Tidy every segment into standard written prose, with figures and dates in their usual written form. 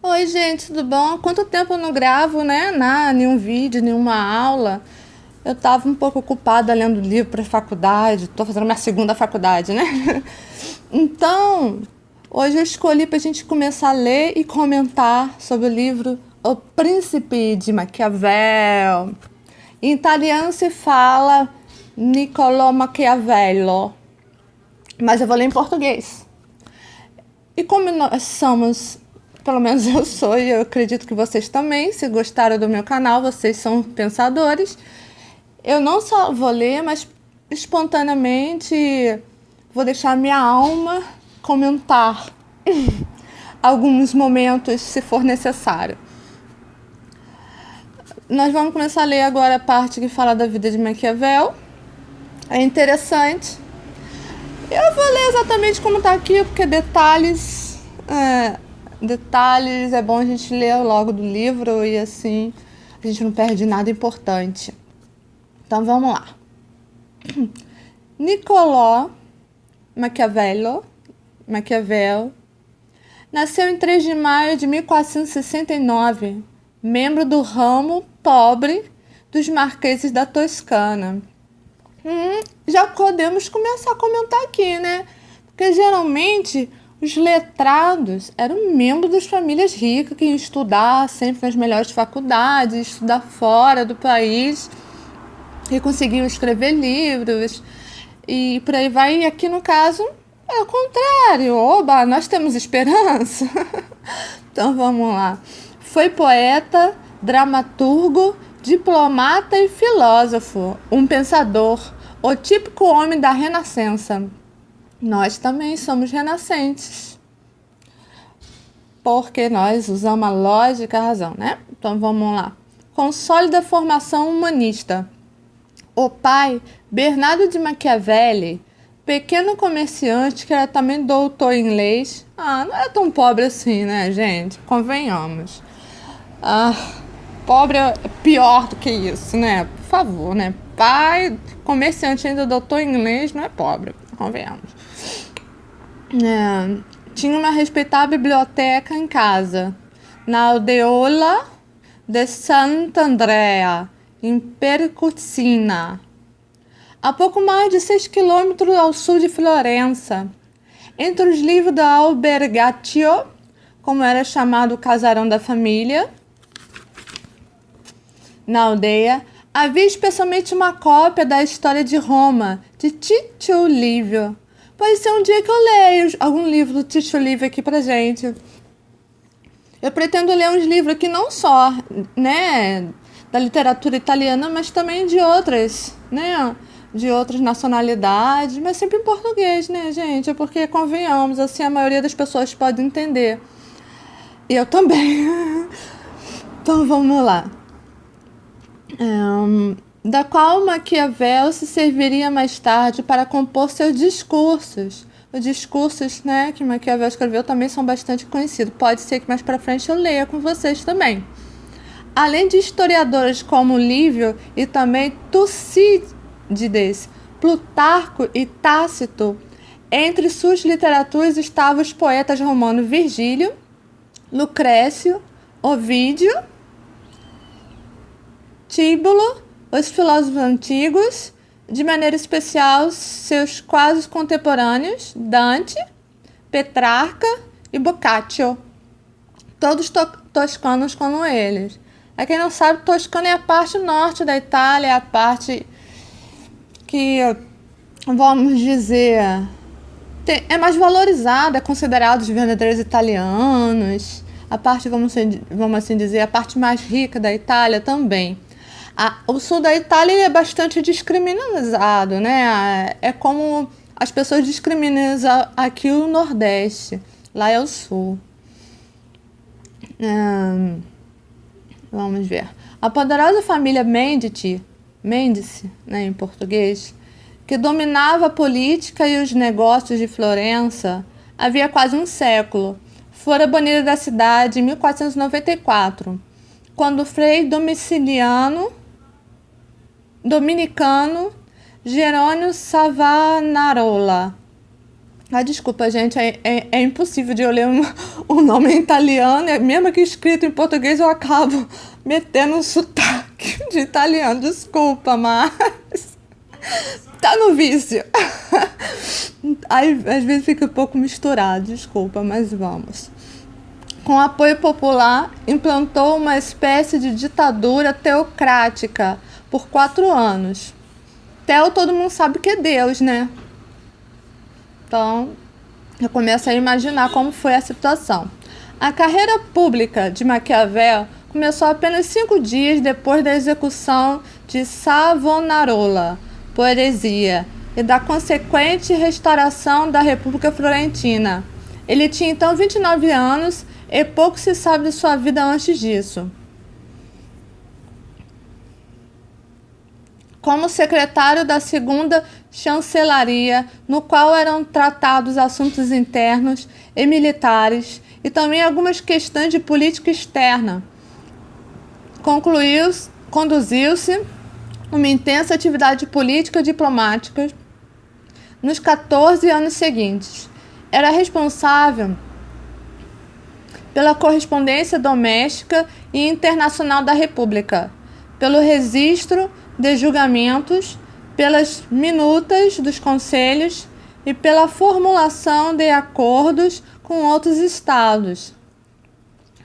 Oi, gente, tudo bom? Há quanto tempo eu não gravo, né? Nenhum vídeo, nenhuma aula. Eu tava um pouco ocupada lendo livro para faculdade, tô fazendo minha segunda faculdade, né? Então, hoje eu escolhi para a gente começar a ler e comentar sobre o livro O Príncipe de Maquiavel. Em italiano se fala Niccolò Maquiavello, mas eu vou ler em português. E como nós somos, pelo menos eu sou, e eu acredito que vocês também, se gostaram do meu canal, vocês são pensadores, eu não só vou ler, mas espontaneamente vou deixar minha alma comentar alguns momentos, se for necessário. Nós vamos começar a ler agora a parte que fala da vida de Maquiavel. É interessante. Eu vou ler exatamente como está aqui, porque detalhes é bom a gente ler logo do livro e assim a gente não perde nada importante. Então vamos lá. Niccolò Maquiavel nasceu em 3 de maio de 1469, membro do ramo pobre dos marqueses da Toscana. Já podemos começar a comentar aqui, né? Porque geralmente os letrados eram membros das famílias ricas que iam estudar sempre nas melhores faculdades, estudar fora do país e conseguiam escrever livros e por aí vai. E aqui no caso é o contrário. Oba, nós temos esperança. Então vamos lá. Foi poeta, dramaturgo, diplomata e filósofo, um pensador, o típico homem da Renascença. Nós também somos renascentes, porque nós usamos a lógica e a razão, né? Então vamos lá. Com sólida formação humanista. O pai, Bernardo de Machiavelli, pequeno comerciante que era também doutor em leis. Não era tão pobre assim, né, gente? Convenhamos. Pobre é pior do que isso, né? Por favor, né? Pai, comerciante ainda doutor em inglês, não é pobre, convenhamos. Tinha uma respeitável biblioteca em casa, na aldeola de Sant'Andrea, em Percucina, a pouco mais de 6 quilômetros ao sul de Florença. Entre os livros da Albergatio, como era chamado o casarão da família, na aldeia, havia especialmente uma cópia da História de Roma, de Tito Livio. Pode ser um dia que eu leio algum livro do Tito Livio aqui pra gente. Eu pretendo ler uns livros aqui não só, né, da literatura italiana, mas também de outras, né, de outras nacionalidades, mas sempre em português, né, gente? Porque, convenhamos, assim a maioria das pessoas pode entender. E eu também. Então vamos lá. Da qual Maquiavel se serviria mais tarde para compor seus discursos. Os discursos, né, que Maquiavel escreveu também são bastante conhecidos. Pode ser que mais para frente eu leia com vocês também. Além de historiadores como Livio e também Tucídides, Plutarco e Tácito, entre suas literaturas estavam os poetas romanos Virgílio, Lucrécio, Ovídio, Tíbulo, os filósofos antigos, de maneira especial seus quase contemporâneos, Dante, Petrarca e Boccaccio, todos toscanos como eles. Para quem não sabe, Toscana é a parte norte da Itália, é a parte que, vamos dizer, é mais valorizada, é considerada os verdadeiros italianos, a parte, vamos assim dizer, a parte mais rica da Itália também. O sul da Itália ele é bastante discriminado, né? É como as pessoas discriminam aqui o Nordeste, lá é o Sul. Vamos ver. A poderosa família Médici, né, em português, que dominava a política e os negócios de Florença havia quase um século, fora banida da cidade em 1494, quando o frei dominicano Jerônimo Savonarola Ah, desculpa, gente, é impossível de eu ler um nome em italiano, mesmo que escrito em português eu acabo metendo um sotaque de italiano, desculpa, mas tá no vício. Aí, às vezes fica um pouco misturado, desculpa, mas vamos. Com apoio popular, implantou uma espécie de ditadura teocrática por 4 anos. Teo todo mundo sabe que é Deus, né? Então, eu começo a imaginar como foi a situação. A carreira pública de Maquiavel começou apenas 5 dias depois da execução de Savonarola, por heresia, e da consequente restauração da República Florentina. Ele tinha então 29 anos e pouco se sabe de sua vida antes disso. Como secretário da segunda chancelaria, no qual eram tratados assuntos internos e militares e também algumas questões de política externa. Conduziu-se uma intensa atividade política e diplomática nos 14 anos seguintes. Era responsável pela correspondência doméstica e internacional da República, pelo registro de julgamentos, pelas minutas dos conselhos e pela formulação de acordos com outros estados.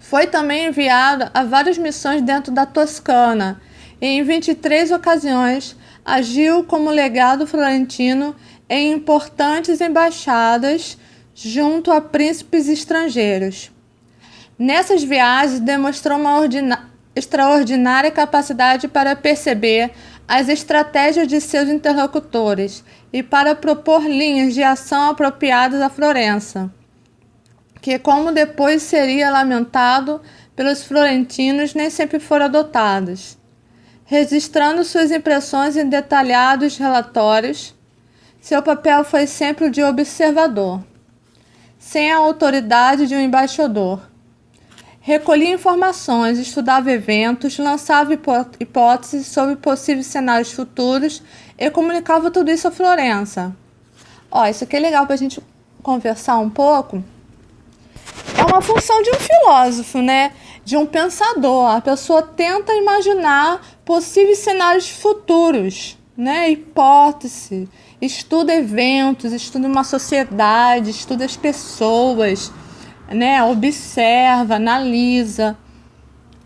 Foi também enviado a várias missões dentro da Toscana e em 23 ocasiões agiu como legado florentino em importantes embaixadas junto a príncipes estrangeiros. Nessas viagens demonstrou uma extraordinária capacidade para perceber as estratégias de seus interlocutores e para propor linhas de ação apropriadas a Florença, que, como depois seria lamentado pelos florentinos, nem sempre foram adotadas. Registrando suas impressões em detalhados relatórios, seu papel foi sempre o de observador, sem a autoridade de um embaixador. Recolhia informações, estudava eventos, lançava hipóteses sobre possíveis cenários futuros e comunicava tudo isso a Florença. Isso aqui é legal para a gente conversar um pouco. É uma função de um filósofo, né? De um pensador. A pessoa tenta imaginar possíveis cenários futuros, né? Hipótese, estuda eventos, estuda uma sociedade, estuda as pessoas, né? Observa, analisa.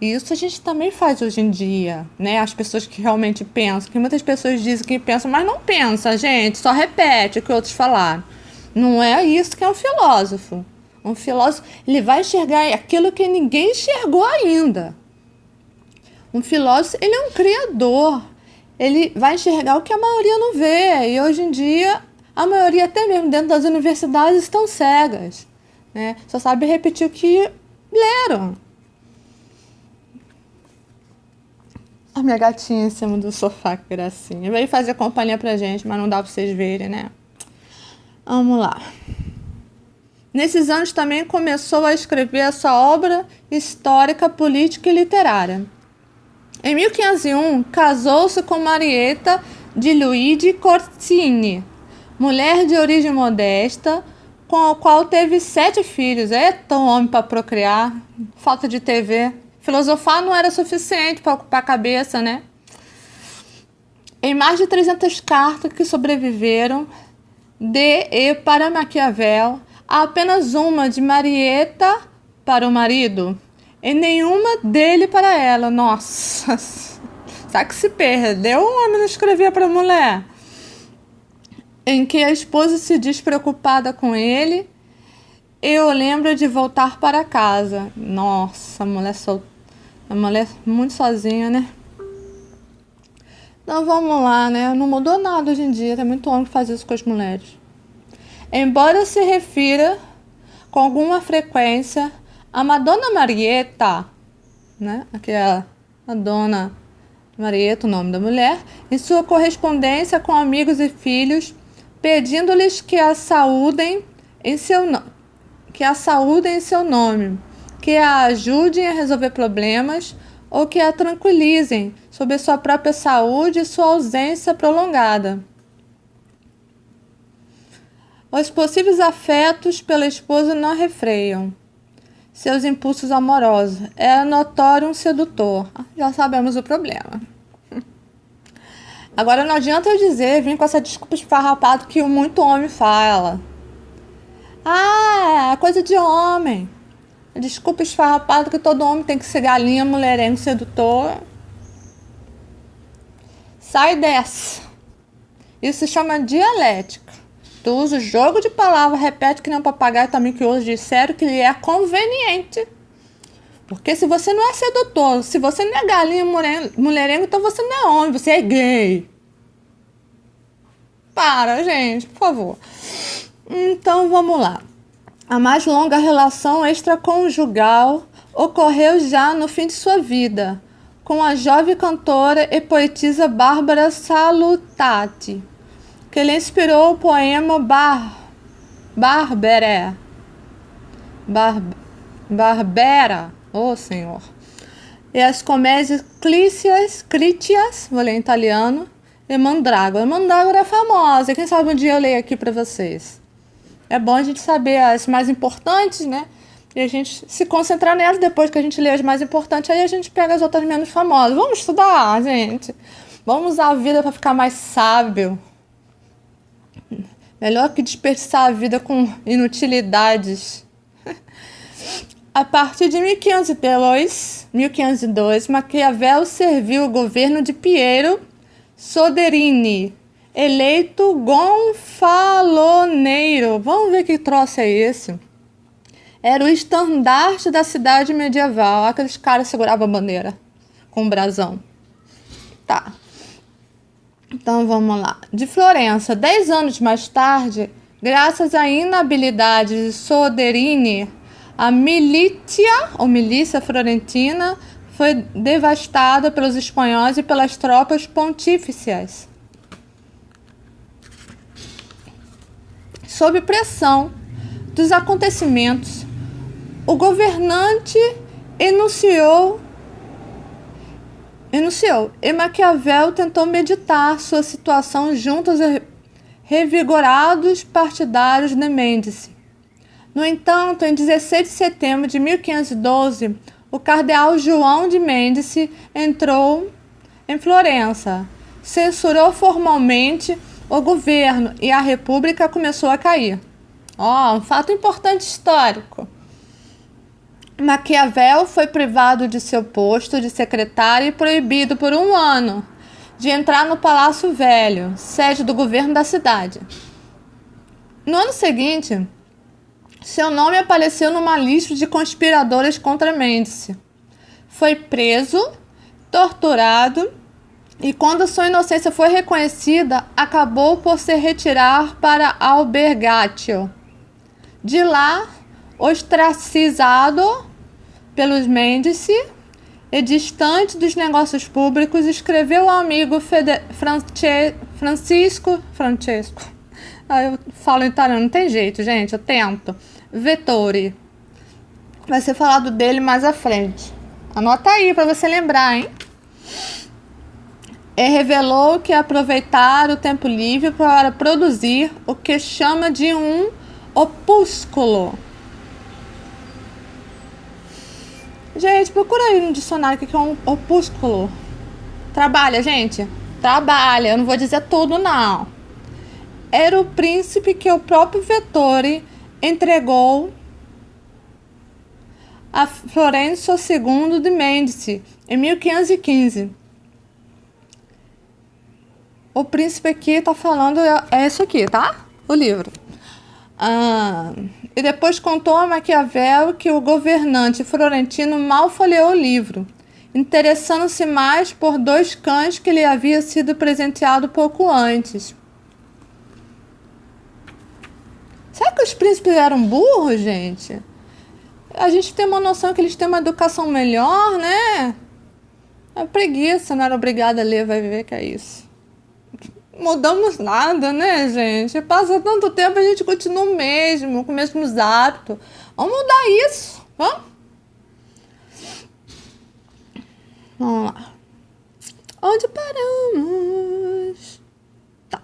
Isso a gente também faz hoje em dia, né? As pessoas que realmente pensam, que muitas pessoas dizem que pensam, mas não pensa, gente, só repete o que outros falaram. Não é isso que é um filósofo. Um filósofo, ele vai enxergar aquilo que ninguém enxergou ainda. Um filósofo, ele é um criador. Ele vai enxergar o que a maioria não vê. E hoje em dia, a maioria, até mesmo dentro das universidades, estão cegas, né? Só sabe repetir o que leram. A minha gatinha em cima do sofá, que gracinha. Veio fazer companhia pra gente, mas não dá pra vocês verem, né? Vamos lá. Nesses anos também começou a escrever a sua obra histórica, política e literária. Em 1501, casou-se com Marietta di Luigi Corsini, mulher de origem modesta, com a qual teve 7 filhos. É tão homem para procriar, falta de TV. Filosofar não era suficiente para ocupar a cabeça, né? Em mais de 300 cartas que sobreviveram de e para Maquiavel, há apenas uma de Marietta para o marido e nenhuma dele para ela. Nossa, sabe que se perdeu um homem não escrevia para a mulher? Em que a esposa se diz preocupada com ele, eu lembro de voltar para casa. Nossa, a mulher muito sozinha, né? Então vamos lá, né? Não mudou nada hoje em dia, tem muito homem que faz isso com as mulheres. Embora se refira com alguma frequência a Madonna Marietta, né? Aqui é a Dona Marietta, o nome da mulher, em sua correspondência com amigos e filhos, pedindo-lhes que a saúdem em seu nome, que a ajudem a resolver problemas ou que a tranquilizem sobre sua própria saúde e sua ausência prolongada. Os possíveis afetos pela esposa não refreiam seus impulsos amorosos. É notório um sedutor. Já sabemos o problema. Agora não adianta eu dizer, vir com essa desculpa esfarrapada que muito homem fala. Ah, é coisa de homem. Desculpa esfarrapada que todo homem tem que ser galinha, mulherengo, sedutor. Sai dessa. Isso se chama dialética. Tu usa o jogo de palavras, repete que nem um papagaio também que hoje disseram que lhe é conveniente. Porque se você não é sedutor, se você não é galinha, mulherengo, então você não é homem, você é gay. Para, gente, por favor. Então, vamos lá. A mais longa relação extraconjugal ocorreu já no fim de sua vida, com a jovem cantora e poetisa Bárbara Salutati, que lhe inspirou o poema Barbera, oh Senhor, e as comédias Critias, vou ler em italiano, e Mandrágora. Mandrágora é famosa, quem sabe um dia eu leio aqui para vocês. É bom a gente saber as mais importantes, né? E a gente se concentrar nelas. Depois que a gente lê as mais importantes, aí a gente pega as outras menos famosas. Vamos estudar, gente. Vamos usar a vida para ficar mais sábio. Melhor que desperdiçar a vida com inutilidades. A partir de 1502, Maquiavel serviu o governo de Piero Soderini, eleito gonfaloneiro. Vamos ver que troço é esse. Era o estandarte da cidade medieval. Aqueles caras seguravam a bandeira com um brasão. Tá. Então vamos lá. De Florença, 10 anos mais tarde, graças à inabilidade de Soderini, a milícia florentina foi devastada pelos espanhóis e pelas tropas pontífices. Sob pressão dos acontecimentos, o governante enunciou e Maquiavel tentou meditar sua situação junto aos revigorados partidários de Médici. No entanto, em 16 de setembro de 1512, o cardeal João de Médici entrou em Florença, censurou formalmente o governo e a república começou a cair. Um fato importante histórico. Maquiavel foi privado de seu posto de secretário e proibido por 1 ano de entrar no Palácio Velho, sede do governo da cidade. No ano seguinte, seu nome apareceu numa lista de conspiradores contra Médici. Foi preso, torturado e, quando sua inocência foi reconhecida, acabou por se retirar para Albergatio. De lá, ostracizado pelos Médici e distante dos negócios públicos, escreveu ao amigo Francesco. Eu falo italiano, não tem jeito, gente, eu tento. Vettori. Vai ser falado dele mais à frente. Anota aí para você lembrar, hein? E revelou que aproveitar o tempo livre para produzir o que chama de um opúsculo. Gente, procura aí no dicionário o que é um opúsculo. Trabalha, gente. Trabalha. Eu não vou dizer tudo, não. Era o príncipe que o próprio Vettori entregou a Florencio II de Médici em 1515. O príncipe aqui tá falando, é isso aqui, tá? O livro. E depois contou a Maquiavel que o governante florentino mal folheou o livro, interessando-se mais por 2 cães que lhe havia sido presenteado pouco antes. Será que os príncipes eram burros, gente? A gente tem uma noção que eles têm uma educação melhor, né? É preguiça, não era obrigada a ler, vai ver que é isso. Mudamos nada, né, gente? Passa tanto tempo, a gente continua o mesmo, com os mesmos hábitos. Vamos mudar isso, vamos? Vamos lá. Onde paramos? Tá.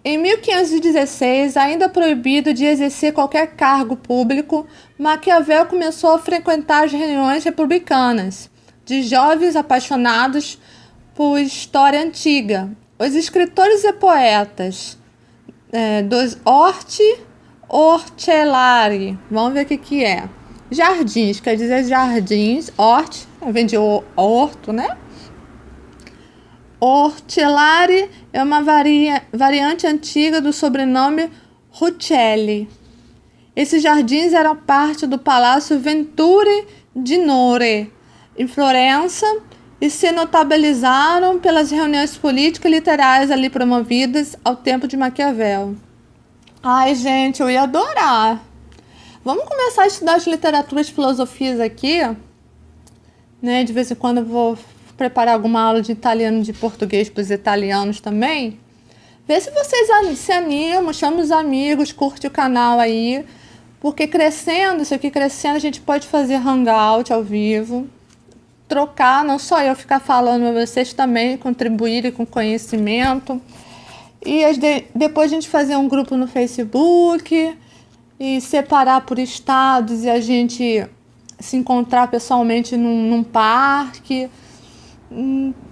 Em 1516, ainda proibido de exercer qualquer cargo público, Maquiavel começou a frequentar as reuniões republicanas de jovens apaixonados por história antiga. Os escritores e poetas dos Hortelari, vamos ver o que é. Jardins, quer dizer jardins, hort, vem de horto, né? Hortelari é uma variante antiga do sobrenome Rucellai. Esses jardins eram parte do Palácio Venturi di Nore, em Florença, e se notabilizaram pelas reuniões políticas e literárias ali promovidas ao tempo de Maquiavel. Ai, gente, eu ia adorar. Vamos começar a estudar as literaturas e filosofias aqui, né? De vez em quando eu vou preparar alguma aula de italiano e de português para os italianos também. Vê se vocês se animam, chama os amigos, curte o canal aí, porque crescendo, isso aqui crescendo, a gente pode fazer hangout ao vivo, trocar, não só eu ficar falando, mas vocês também contribuírem com conhecimento. E depois a gente fazer um grupo no Facebook e separar por estados e a gente se encontrar pessoalmente num parque,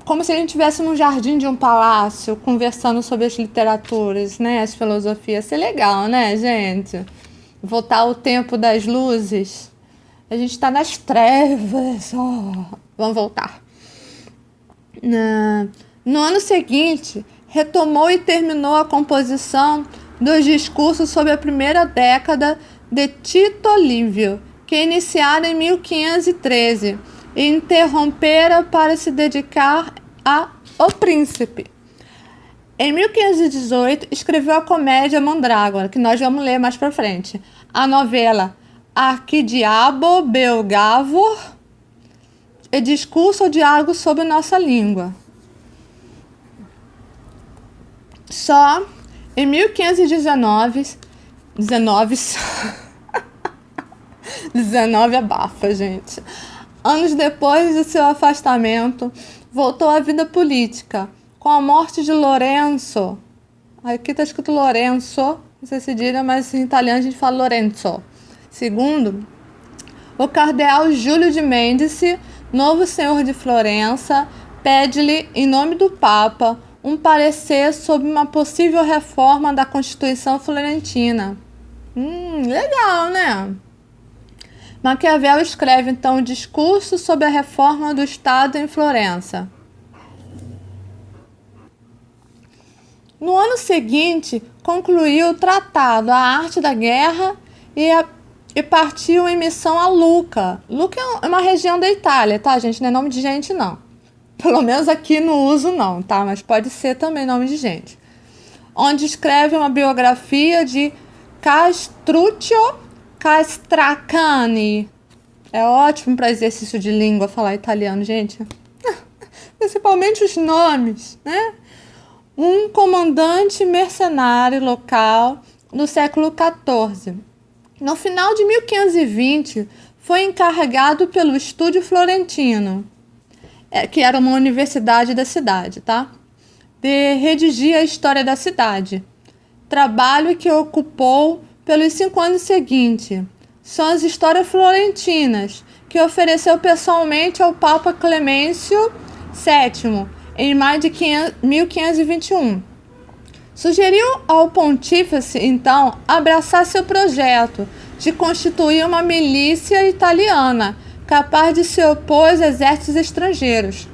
como se a gente estivesse num jardim de um palácio, conversando sobre as literaturas, né, as filosofias. Ia ser legal, né, gente? Voltar ao tempo das luzes. A gente está nas trevas. Vamos voltar. No ano seguinte, retomou e terminou a composição dos discursos sobre a primeira década de Tito Livio, que iniciara em 1513 e interrompera para se dedicar a O Príncipe. Em 1518, escreveu a comédia Mandrágora, que nós vamos ler mais para frente, a novela Arquidiabo Belgavor e Discurso ou Diálogo sobre Nossa Língua. Só em 1519, 19 abafa, gente. Anos depois de seu afastamento, voltou à vida política, com a morte de Lorenzo. Aqui está escrito Lorenzo, não sei se diria, mas em italiano a gente fala Lorenzo. Segundo, o cardeal Júlio de Médici, novo senhor de Florença, pede-lhe, em nome do Papa, um parecer sobre uma possível reforma da Constituição Florentina. Legal, né? Maquiavel escreve, então, o discurso sobre a reforma do Estado em Florença. No ano seguinte, concluiu o tratado A Arte da Guerra e partiu em missão a Lucca. Lucca é uma região da Itália, tá, gente? Não é nome de gente, não. Pelo menos aqui no uso não, tá? Mas pode ser também nome de gente. Onde escreve uma biografia de Castruccio Castracani. É ótimo para exercício de língua falar italiano, gente. Principalmente os nomes, né? Um comandante mercenário local do século XIV. No final de 1520, foi encarregado pelo Estúdio Florentino, que era uma universidade da cidade, tá? De redigir a história da cidade. Trabalho que ocupou pelos 5 anos seguintes. São as histórias florentinas, que ofereceu pessoalmente ao Papa Clemêncio VII, em maio de 1521. Sugeriu ao pontífice, então, abraçar seu projeto de constituir uma milícia italiana, capaz de se opor aos exércitos estrangeiros.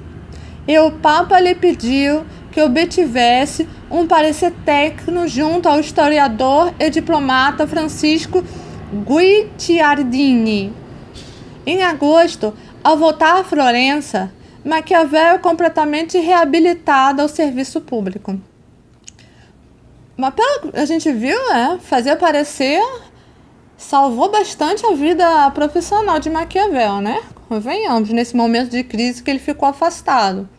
E o Papa lhe pediu que obtivesse um parecer técnico junto ao historiador e diplomata Francisco Guicciardini. Em agosto, ao voltar a Florença, Maquiavel é completamente reabilitado ao serviço público. Mas pelo que a gente viu, fazer parecer salvou bastante a vida profissional de Maquiavel, né? Convenhamos, nesse momento de crise que ele ficou afastado.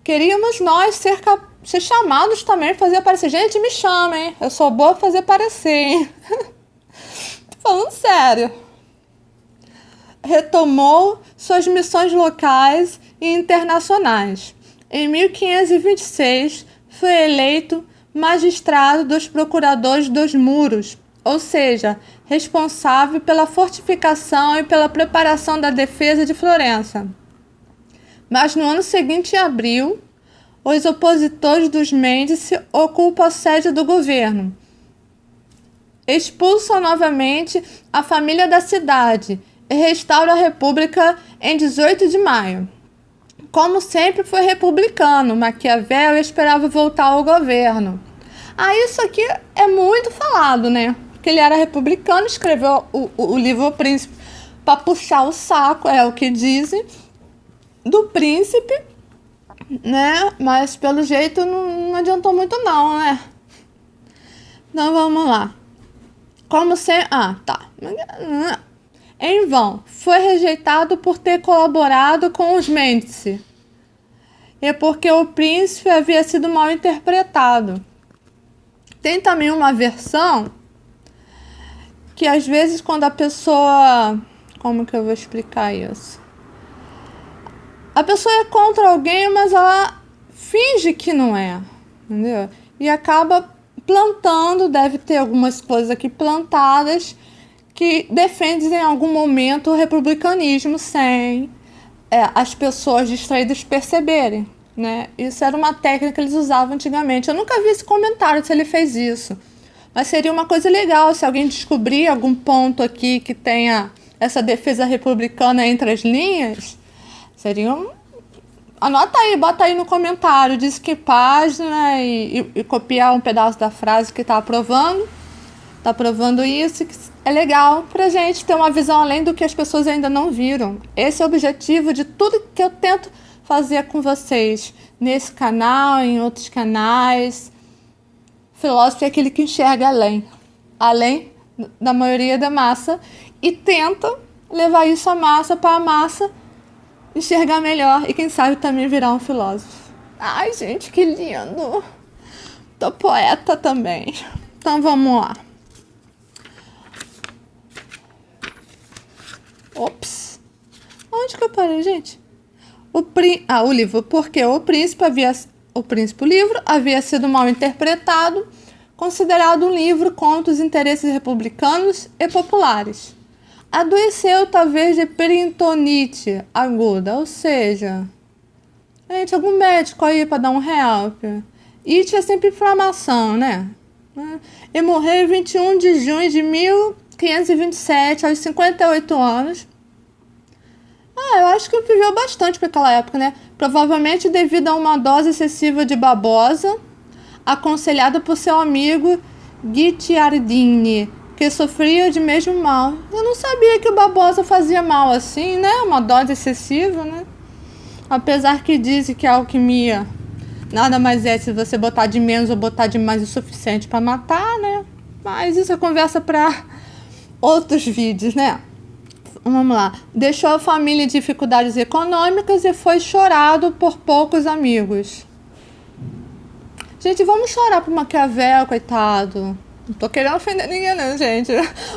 Queríamos nós ser chamados também a fazer aparecer. Gente, me chamem, eu sou boa a fazer aparecer, hein? Falando sério. Retomou suas missões locais e internacionais. Em 1526, foi eleito magistrado dos procuradores dos muros, ou seja, responsável pela fortificação e pela preparação da defesa de Florença. Mas no ano seguinte, em abril, os opositores dos Médici ocupam a sede do governo. Expulsam novamente a família da cidade e restauram a República em 18 de maio. Como sempre foi republicano, Maquiavel esperava voltar ao governo. Isso aqui é muito falado, né? Porque ele era republicano, escreveu o livro O Príncipe para puxar o saco, é o que dizem, do príncipe, né? Mas pelo jeito não adiantou muito não, né? Então vamos lá. Como se... tá. Em vão, foi rejeitado por ter colaborado com os Médici e porque o príncipe havia sido mal interpretado. Tem também uma versão que às vezes quando a pessoa... Como que eu vou explicar isso? A pessoa é contra alguém, mas ela finge que não é, entendeu? E acaba plantando, deve ter algumas coisas aqui plantadas que defendem em algum momento o republicanismo sem as pessoas distraídas perceberem, né? Isso era uma técnica que eles usavam antigamente. Eu nunca vi esse comentário se ele fez isso, mas seria uma coisa legal se alguém descobrir algum ponto aqui que tenha essa defesa republicana entre as linhas. Seria Anota aí, bota aí no comentário, diz que página e copiar um pedaço da frase que está aprovando. Está aprovando isso, que é legal pra gente ter uma visão além do que as pessoas ainda não viram. Esse é o objetivo de tudo que eu tento fazer com vocês, nesse canal, em outros canais. Filósofo é aquele que enxerga além da maioria da massa e tenta levar isso à massa para a massa enxergar melhor e quem sabe também virar um filósofo. Ai, gente, que lindo! Tô poeta também. Então vamos lá. Ops. Onde que eu parei, gente? O livro. Porque o livro havia sido mal interpretado, considerado um livro contra os interesses republicanos e populares. Adoeceu talvez de peritonite aguda, ou seja, gente, algum médico aí para dar um help. It é sempre inflamação, né? E morreu em 21 de junho de 1527, aos 58 anos. Eu acho que viveu bastante para aquela época, né? Provavelmente devido a uma dose excessiva de babosa, aconselhada por seu amigo Guicciardini, que sofria de mesmo mal. Eu não sabia que o babosa fazia mal assim, né? Uma dose excessiva, né? Apesar que dizem que a alquimia nada mais é se você botar de menos ou botar de mais o suficiente para matar, né? Mas isso é conversa para outros vídeos, né? Vamos lá. Deixou a família em dificuldades econômicas e foi chorado por poucos amigos. Gente, vamos chorar por Maquiavel, coitado. Não tô querendo ofender ninguém não, gente.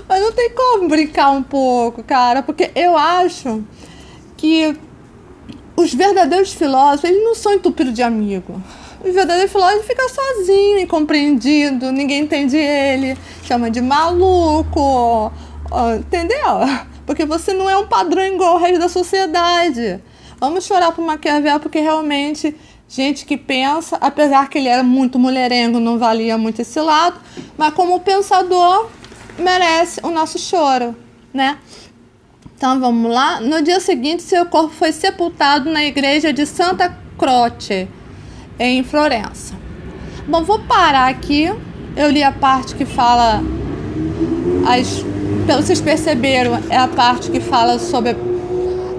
Mas não tem como brincar um pouco, cara. Porque eu acho que os verdadeiros filósofos, eles não são entupidos de amigo. O verdadeiro filósofo fica sozinho, incompreendido. Ninguém entende ele. Chama de maluco. Entendeu? Porque você não é um padrão igual ao resto da sociedade. Vamos chorar por Maquiavel porque realmente... Gente que pensa, apesar que ele era muito mulherengo, não valia muito esse lado, mas como pensador, merece o nosso choro, né? Então vamos lá. No dia seguinte, seu corpo foi sepultado na igreja de Santa Croce, em Florença. Bom, vou parar aqui. Eu li a parte que fala... Vocês perceberam, é a parte que fala sobre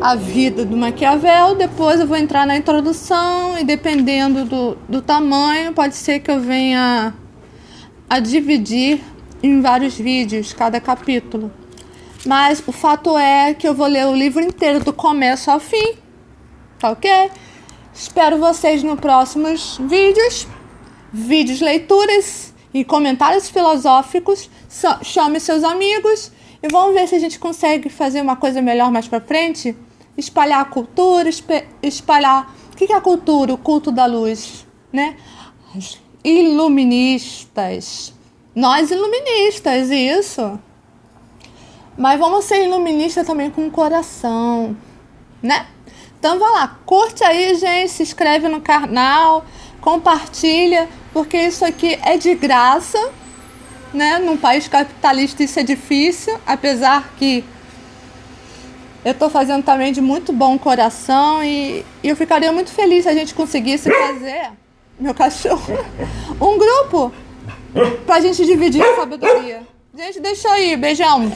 a vida do Maquiavel. Depois eu vou entrar na introdução e dependendo do tamanho, pode ser que eu venha a dividir em vários vídeos cada capítulo. Mas o fato é que eu vou ler o livro inteiro do começo ao fim, tá ok? Espero vocês nos próximos vídeos, leituras e comentários filosóficos. Chame seus amigos e vamos ver se a gente consegue fazer uma coisa melhor mais pra frente. Espalhar a cultura, espalhar... O que é a cultura? O culto da luz, né? iluministas. Nós iluministas, isso. Mas vamos ser iluministas também com o coração, né? Então vai lá, curte aí, gente, se inscreve no canal, compartilha, porque isso aqui é de graça, né? Num país capitalista isso é difícil, apesar que eu estou fazendo também de muito bom coração e eu ficaria muito feliz se a gente conseguisse fazer, meu cachorro, um grupo pra gente dividir a sabedoria. Gente, deixa aí, beijão.